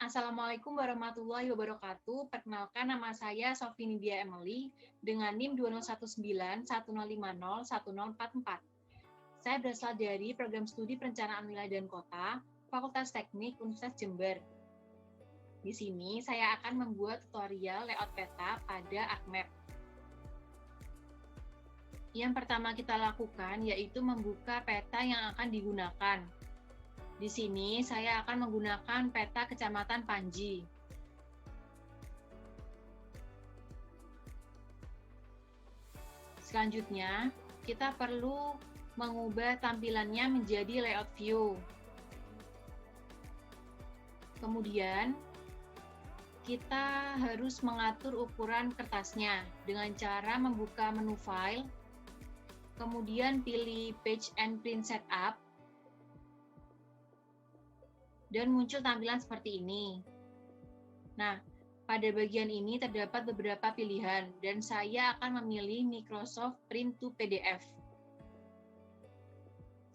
Assalamualaikum warahmatullahi wabarakatuh. Perkenalkan, nama saya Sofi Nidia Emily dengan NIM 201910501044. Saya berasal dari program studi perencanaan wilayah dan kota, Fakultas Teknik Universitas Jember. Di sini saya akan membuat tutorial layout peta pada ArcMap. Yang pertama kita lakukan yaitu membuka peta yang akan digunakan. Di sini saya akan menggunakan peta Kecamatan Panji. Selanjutnya, kita perlu mengubah tampilannya menjadi layout view. Kemudian, kita harus mengatur ukuran kertasnya dengan cara membuka menu file, kemudian pilih Page and Print Setup, dan muncul tampilan seperti ini. Nah, pada bagian ini terdapat beberapa pilihan, dan saya akan memilih Microsoft Print to PDF.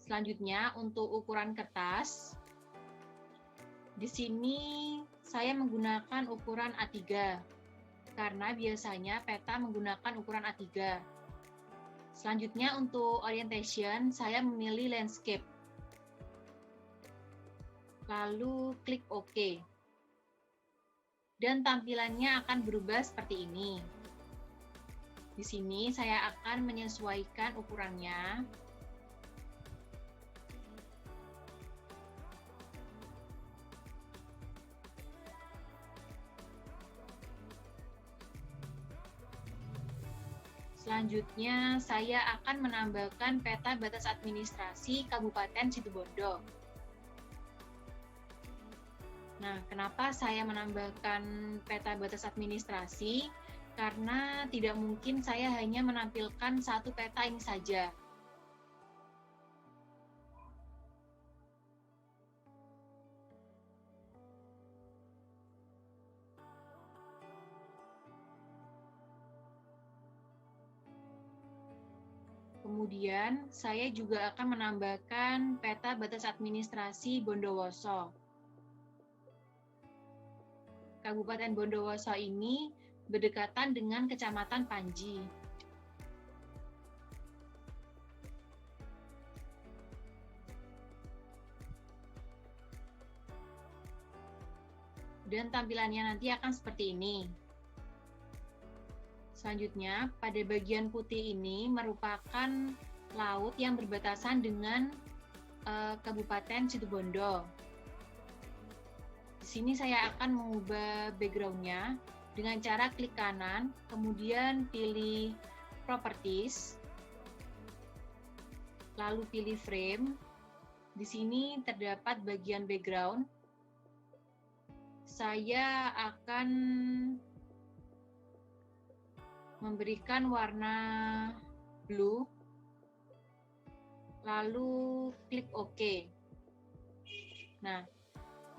Selanjutnya, untuk ukuran kertas, di sini saya menggunakan ukuran A3, karena biasanya peta menggunakan ukuran A3. Selanjutnya, untuk orientation, saya memilih landscape. Lalu klik OK. Dan tampilannya akan berubah seperti ini. Di sini saya akan menyesuaikan ukurannya. Selanjutnya, saya akan menambahkan peta batas administrasi Kabupaten Situbondo. Nah, kenapa saya menambahkan peta batas administrasi? Karena tidak mungkin saya hanya menampilkan satu peta ini saja. Kemudian, saya juga akan menambahkan peta batas administrasi Bondowoso. Kabupaten Bondowoso ini berdekatan dengan Kecamatan Panji. Dan tampilannya nanti akan seperti ini. Selanjutnya, pada bagian putih ini merupakan laut yang berbatasan dengan Kabupaten Situbondo. Di sini saya akan mengubah background-nya dengan cara klik kanan, kemudian pilih Properties, lalu pilih Frame. Di sini terdapat bagian background. Saya akan memberikan warna blue, lalu klik OK. Nah,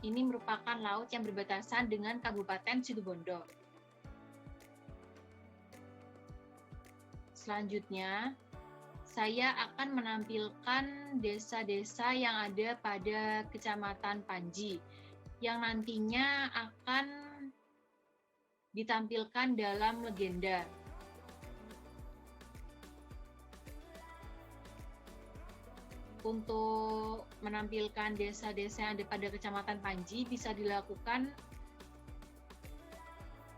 ini merupakan laut yang berbatasan dengan Kabupaten Situbondo. Selanjutnya, saya akan menampilkan desa-desa yang ada pada Kecamatan Panji, yang nantinya akan ditampilkan dalam legenda. Untuk menampilkan desa-desa yang ada pada Kecamatan Panji bisa dilakukan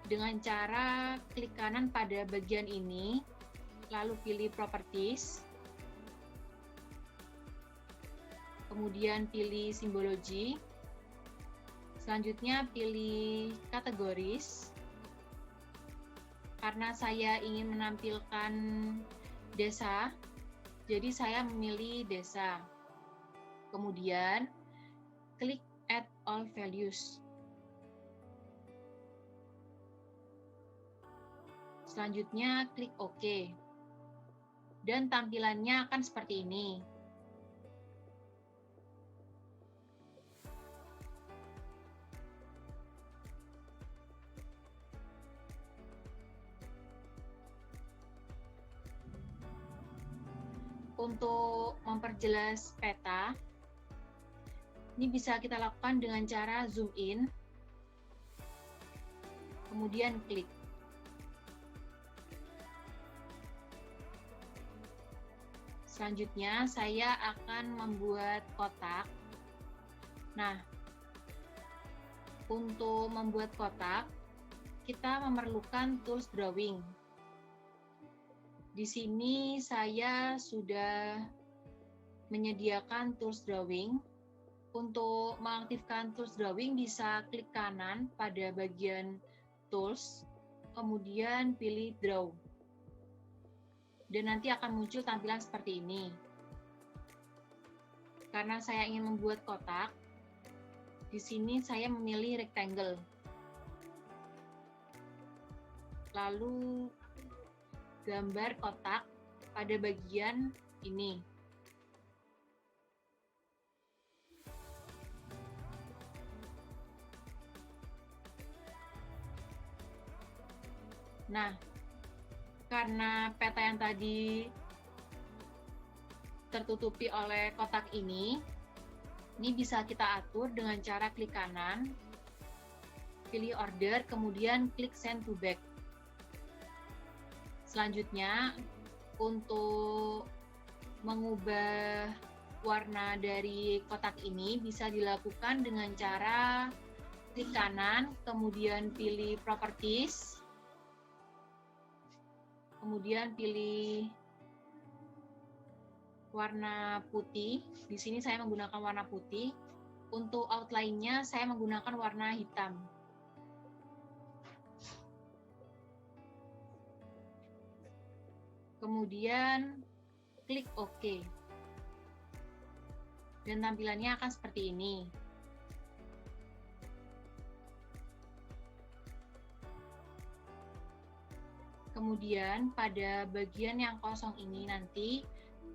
dengan cara klik kanan pada bagian ini, lalu pilih Properties, kemudian pilih Simbologi, selanjutnya pilih Kategoris. Karena saya ingin menampilkan desa, jadi saya memilih desa. Kemudian klik Add All Values. Selanjutnya klik OK. Dan tampilannya akan seperti ini. Untuk memperjelas peta, ini bisa kita lakukan dengan cara zoom in kemudian klik. Selanjutnya saya akan membuat kotak. Nah, untuk membuat kotak, kita memerlukan tools drawing. Di sini saya sudah menyediakan tools drawing. Untuk mengaktifkan tools drawing bisa klik kanan pada bagian tools, kemudian pilih draw. Dan nanti akan muncul tampilan seperti ini. Karena saya ingin membuat kotak, di sini saya memilih rectangle. Lalu gambar kotak pada bagian ini. Nah, karena peta yang tadi tertutupi oleh kotak ini bisa kita atur dengan cara klik kanan, pilih order, kemudian klik send to back. Selanjutnya, untuk mengubah warna dari kotak ini bisa dilakukan dengan cara klik kanan, kemudian pilih properties, kemudian pilih warna putih. Di sini saya menggunakan warna putih. Untuk outline-nya saya menggunakan warna hitam. Kemudian klik OK. Dan tampilannya akan seperti ini. Kemudian pada bagian yang kosong ini nanti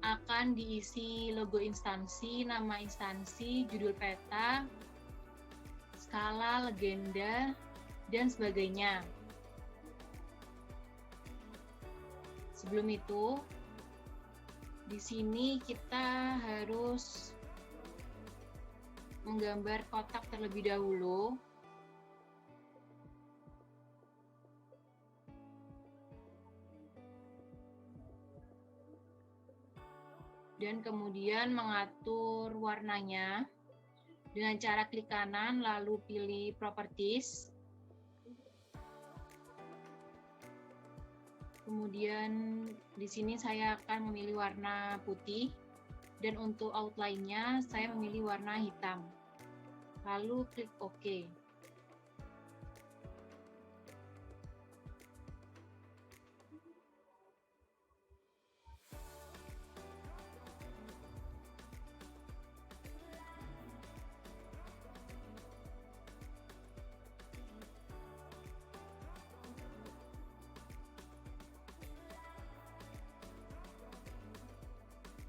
akan diisi logo instansi, nama instansi, judul peta, skala, legenda, dan sebagainya. Sebelum itu, di sini kita harus menggambar kotak terlebih dahulu. Dan kemudian mengatur warnanya dengan cara klik kanan lalu pilih properties. Kemudian di sini saya akan memilih warna putih dan untuk outline-nya saya memilih warna hitam. Lalu klik OK.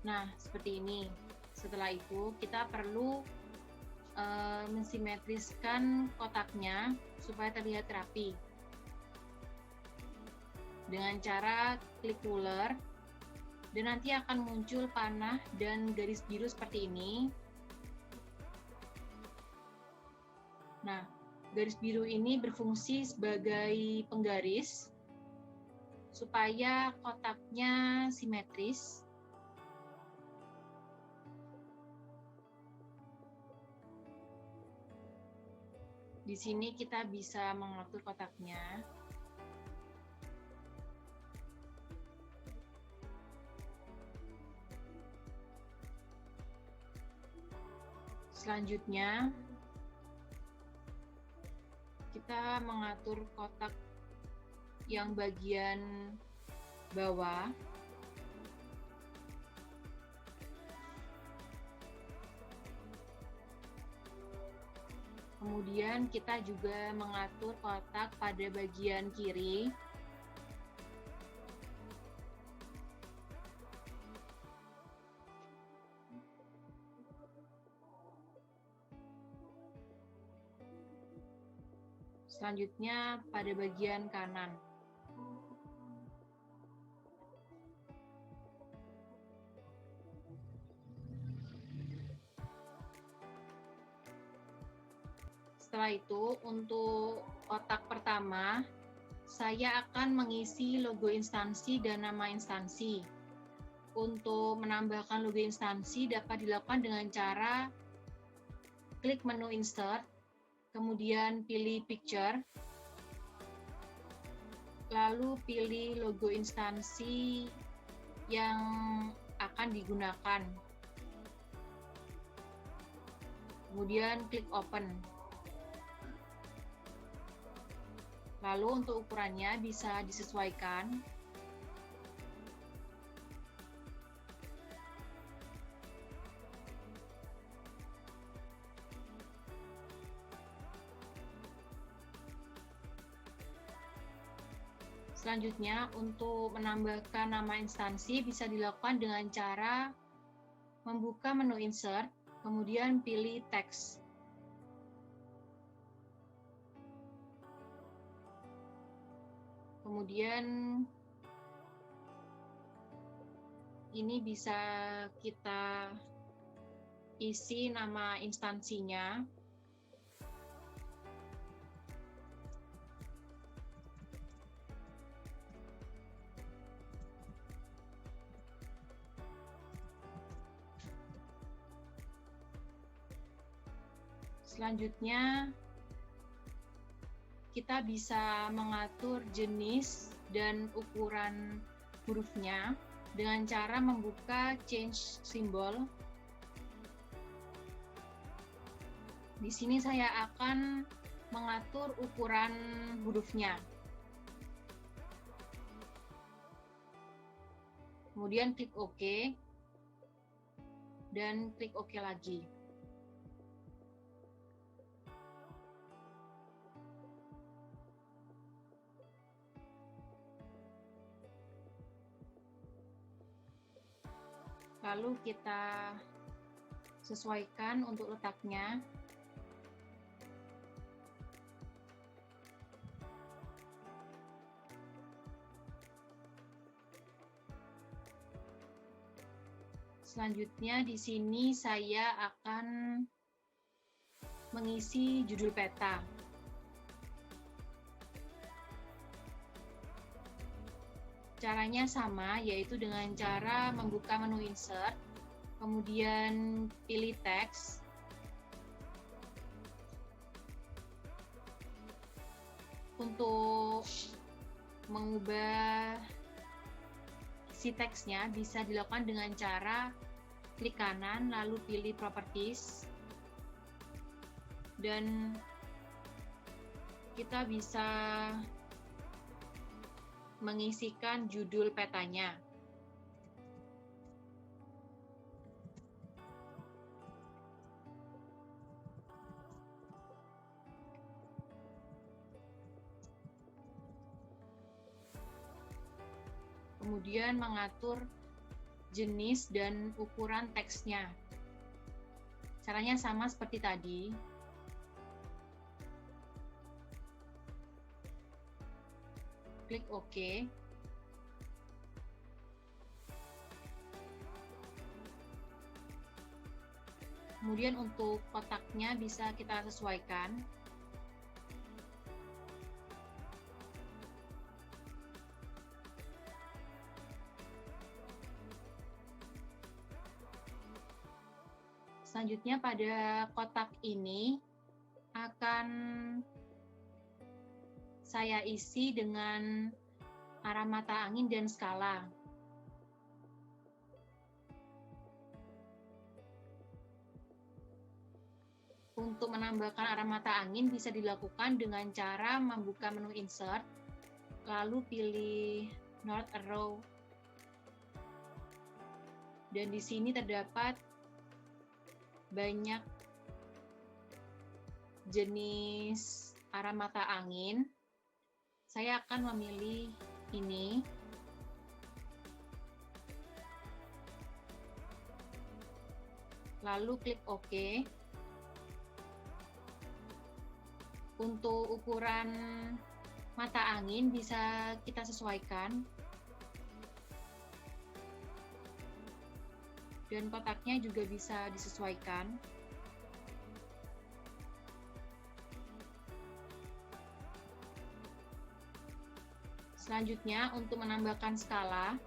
Nah, seperti ini. Setelah itu, kita perlu mensimetriskan kotaknya supaya terlihat rapi. Dengan cara klik ruler, dan nanti akan muncul panah dan garis biru seperti ini. Nah, garis biru ini berfungsi sebagai penggaris supaya kotaknya simetris. Di sini kita bisa mengatur kotaknya. Selanjutnya, kita mengatur kotak yang bagian bawah. Kemudian kita juga mengatur kotak pada bagian kiri. Selanjutnya pada bagian kanan. Setelah itu, untuk kotak pertama, saya akan mengisi logo instansi dan nama instansi. Untuk menambahkan logo instansi dapat dilakukan dengan cara klik menu Insert, kemudian pilih Picture, lalu pilih logo instansi yang akan digunakan. Kemudian klik Open. Lalu untuk ukurannya bisa disesuaikan. Selanjutnya, untuk menambahkan nama instansi bisa dilakukan dengan cara membuka menu Insert, kemudian pilih Teks. Kemudian ini bisa kita isi nama instansinya. Selanjutnya, kita bisa mengatur jenis dan ukuran hurufnya dengan cara membuka Change Symbol. Di sini saya akan mengatur ukuran hurufnya. Kemudian klik OK, dan klik OK lagi. Lalu kita sesuaikan untuk letaknya. Selanjutnya di sini saya akan mengisi judul peta. Caranya sama, yaitu dengan cara membuka menu Insert, kemudian pilih Teks, untuk mengubah isi teksnya bisa dilakukan dengan cara klik kanan, lalu pilih Properties, dan kita bisa mengisikan judul petanya. Kemudian mengatur jenis dan ukuran teksnya. Caranya sama seperti tadi. Klik OK. Kemudian untuk kotaknya bisa kita sesuaikan. Selanjutnya pada kotak ini akan saya isi dengan arah mata angin dan skala. Untuk menambahkan arah mata angin bisa dilakukan dengan cara membuka menu Insert, lalu pilih North Arrow. Dan di sini terdapat banyak jenis arah mata angin. Saya akan memilih ini. Lalu klik OK. Untuk ukuran mata angin bisa kita sesuaikan. Dan kotaknya juga bisa disesuaikan. Selanjutnya, untuk menambahkan skala,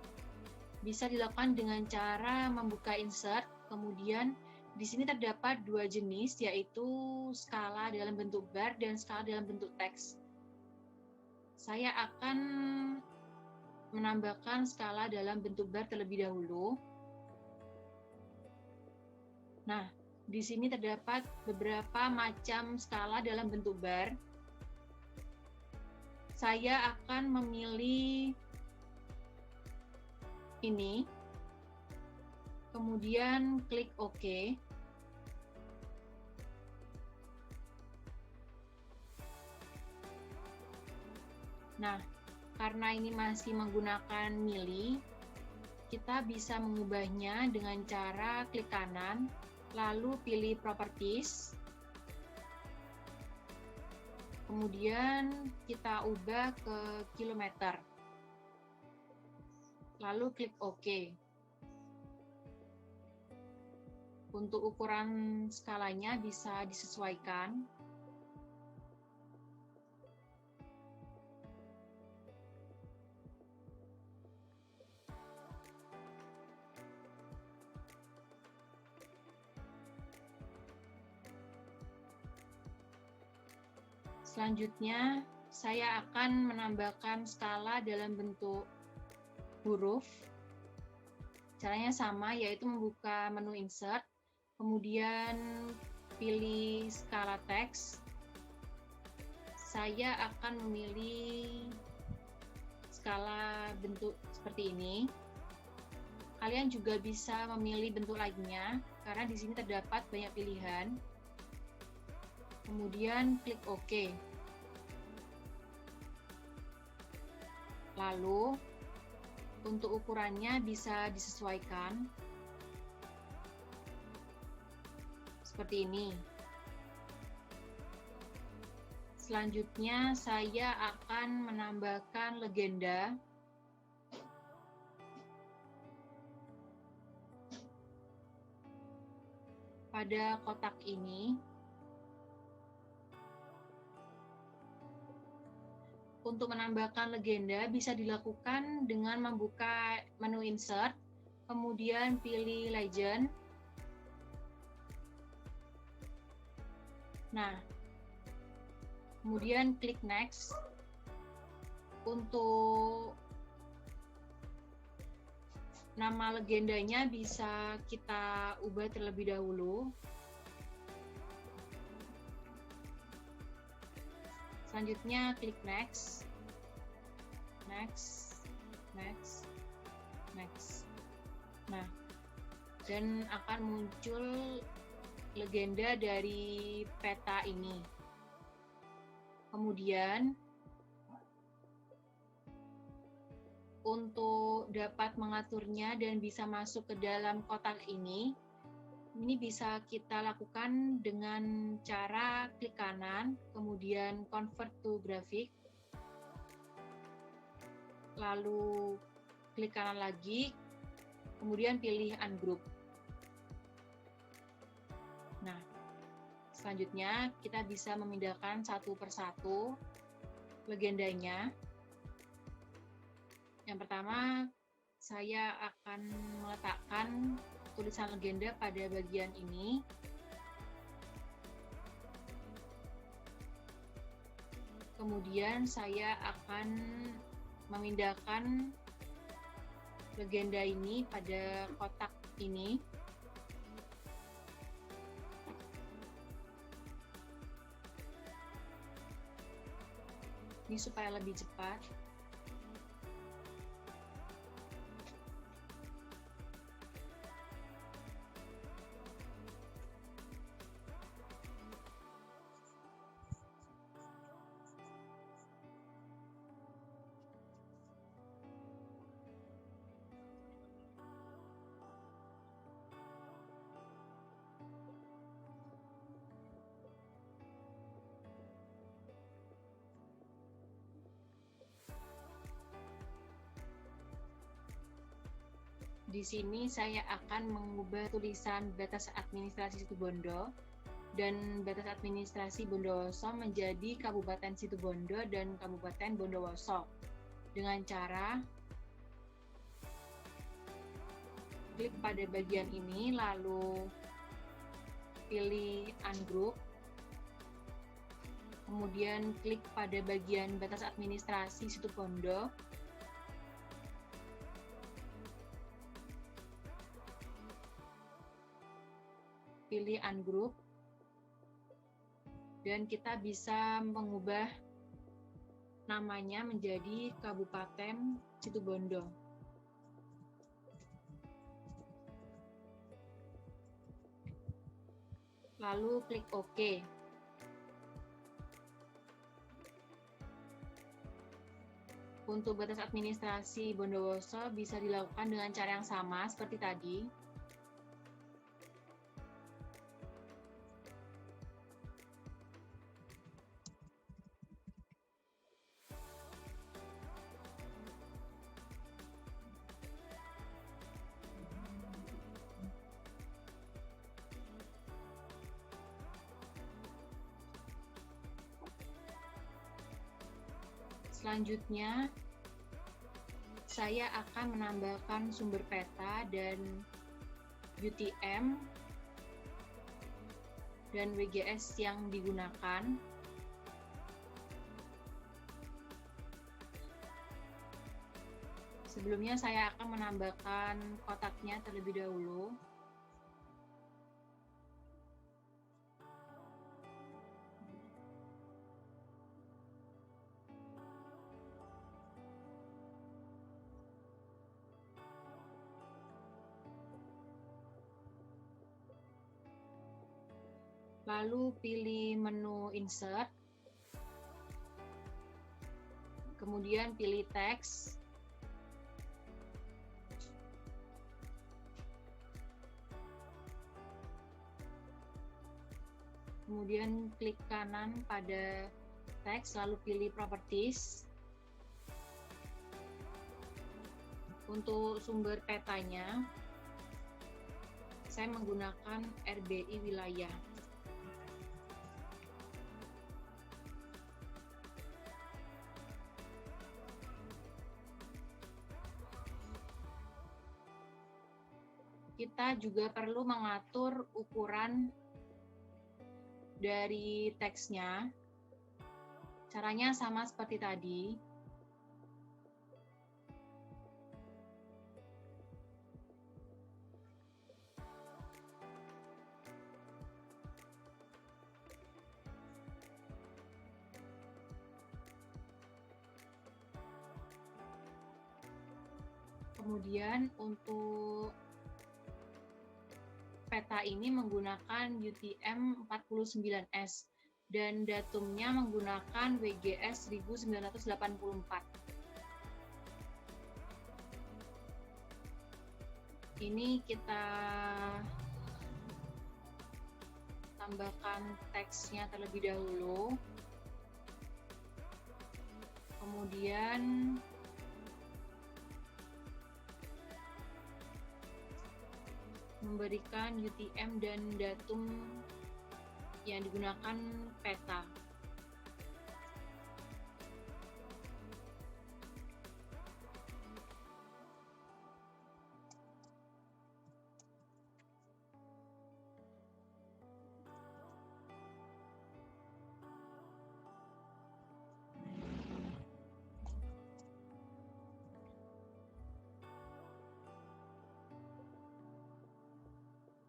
bisa dilakukan dengan cara membuka insert, kemudian di sini terdapat dua jenis, yaitu skala dalam bentuk bar dan skala dalam bentuk teks. Saya akan menambahkan skala dalam bentuk bar terlebih dahulu. Nah, di sini terdapat beberapa macam skala dalam bentuk bar. Saya akan memilih ini, kemudian klik OK. Nah, karena ini masih menggunakan mili, kita bisa mengubahnya dengan cara klik kanan, lalu pilih Properties. Kemudian kita ubah ke kilometer. Lalu klik OK. Untuk ukuran skalanya bisa disesuaikan. Selanjutnya, saya akan menambahkan skala dalam bentuk huruf. Caranya sama, yaitu membuka menu insert, kemudian pilih skala teks. Saya akan memilih skala bentuk seperti ini. Kalian juga bisa memilih bentuk lainnya, karena di sini terdapat banyak pilihan. Kemudian klik OK. Lalu, untuk ukurannya bisa disesuaikan. Seperti ini. Selanjutnya, saya akan menambahkan legenda. Pada kotak ini. Untuk menambahkan legenda bisa dilakukan dengan membuka menu insert, kemudian pilih legend. Nah, kemudian klik next. Untuk nama legendanya bisa kita ubah terlebih dahulu. Selanjutnya klik next, next, next, next. Nah, dan akan muncul legenda dari peta ini. Kemudian, untuk dapat mengaturnya dan bisa masuk ke dalam kotak ini bisa kita lakukan dengan cara klik kanan, kemudian convert to graphic, lalu klik kanan lagi, kemudian pilih ungroup. Nah, selanjutnya kita bisa memindahkan satu persatu legendanya. Yang pertama, saya akan meletakkan tulisan legenda pada bagian ini. Kemudian saya akan memindahkan legenda ini pada kotak ini. Ini supaya lebih cepat. Di sini saya akan mengubah tulisan batas administrasi Situbondo dan batas administrasi Bondowoso menjadi Kabupaten Situbondo dan Kabupaten Bondowoso. dengan cara klik pada bagian ini, lalu pilih Ungroup, kemudian klik pada bagian batas administrasi Situbondo, pilih Ungroup, dan kita bisa mengubah namanya menjadi Kabupaten Situbondo. Lalu klik OK. Untuk batas administrasi Bondowoso bisa dilakukan dengan cara yang sama seperti tadi. Selanjutnya, saya akan menambahkan sumber peta dan UTM dan WGS yang digunakan. Sebelumnya saya akan menambahkan kotaknya terlebih dahulu. Lalu pilih menu Insert, kemudian pilih Teks, kemudian klik kanan pada Teks, lalu pilih Properties. Untuk sumber petanya, saya menggunakan RBI wilayah. Kita juga perlu mengatur ukuran dari teksnya. Caranya sama seperti tadi. Kemudian untuk peta ini menggunakan UTM 49S dan datumnya menggunakan WGS 1984. Ini kita tambahkan teksnya terlebih dahulu. Kemudian memberikan UTM dan datum yang digunakan peta.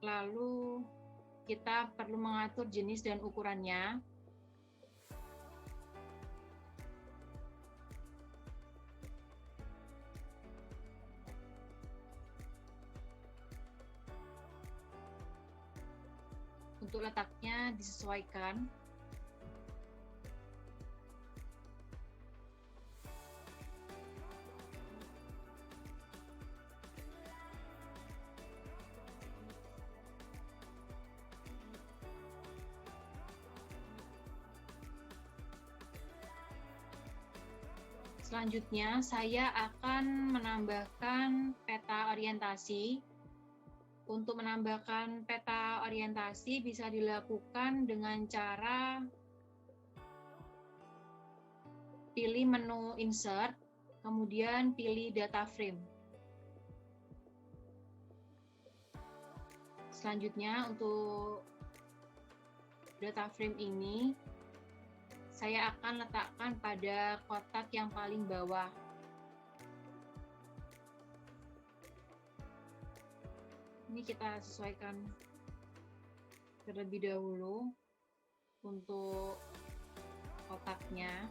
Lalu kita perlu mengatur jenis dan ukurannya. Untuk letaknya disesuaikan. Selanjutnya, saya akan menambahkan peta orientasi. Untuk menambahkan peta orientasi bisa dilakukan dengan cara pilih menu Insert, Kemudian pilih data frame. Selanjutnya untuk data frame ini saya akan letakkan pada kotak yang paling bawah. Ini kita sesuaikan terlebih dahulu untuk kotaknya.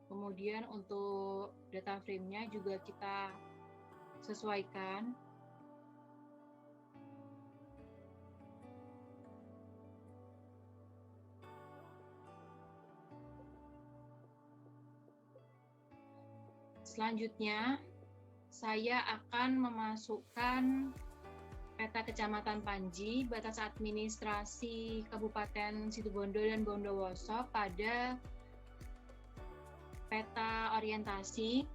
Kemudian untuk data frame-nya juga kita sesuaikan. Selanjutnya, saya akan memasukkan peta Kecamatan Panji, batas administrasi Kabupaten Situbondo dan Bondowoso pada peta orientasi.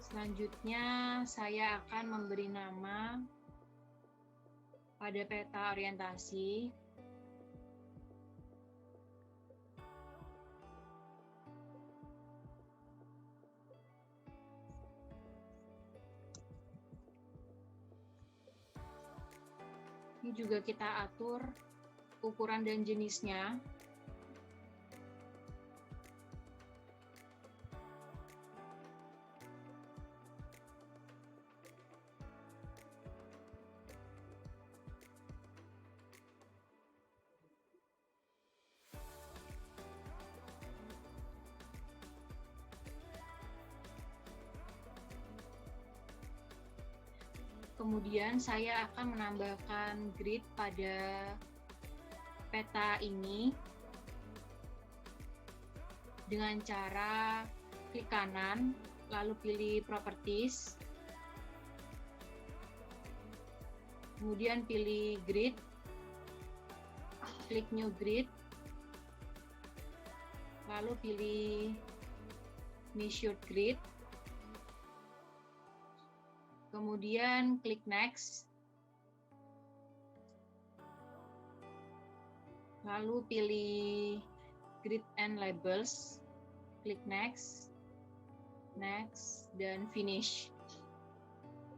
Selanjutnya, saya akan memberi nama pada peta orientasi. Ini juga kita atur ukuran dan jenisnya. Kemudian saya akan menambahkan grid pada peta ini dengan cara klik kanan, lalu pilih Properties, kemudian pilih Grid, klik New Grid, lalu pilih Measured Grid, kemudian klik Next, lalu pilih Grid and Labels, klik Next, Next, dan Finish.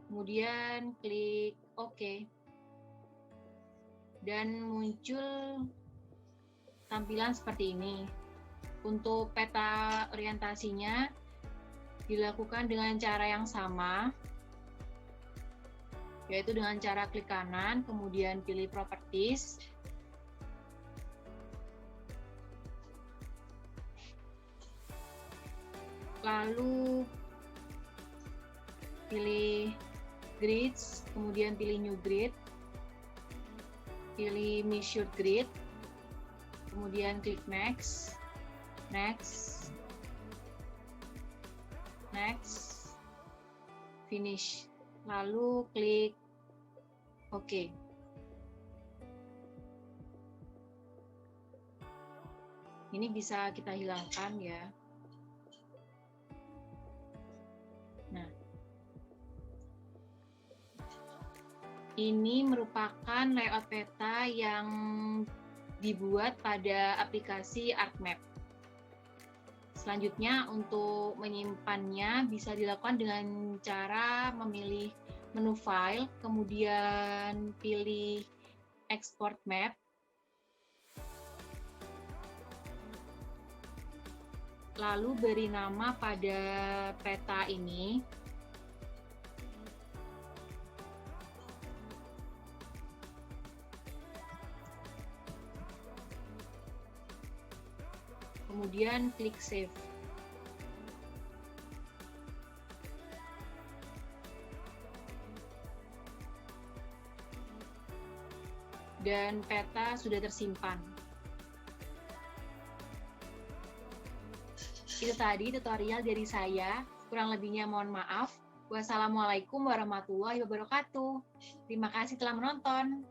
Kemudian klik OK. Dan muncul tampilan seperti ini. Untuk peta orientasinya dilakukan dengan cara yang sama, yaitu dengan cara klik kanan, kemudian pilih Properties, lalu pilih Grids, kemudian pilih New Grid, pilih Measured Grid, kemudian klik Next, Next, Next, Finish, lalu klik OK. Ini bisa kita hilangkan ya. Nah, ini merupakan layout peta yang dibuat pada aplikasi ArcMap. Selanjutnya, untuk menyimpannya bisa dilakukan dengan cara memilih menu File, kemudian pilih Export Map. lalu beri nama pada peta ini. Kemudian klik save. Dan peta sudah tersimpan. Itu tadi tutorial dari saya. Kurang lebihnya mohon maaf. Wassalamualaikum warahmatullahi wabarakatuh. Terima kasih telah menonton.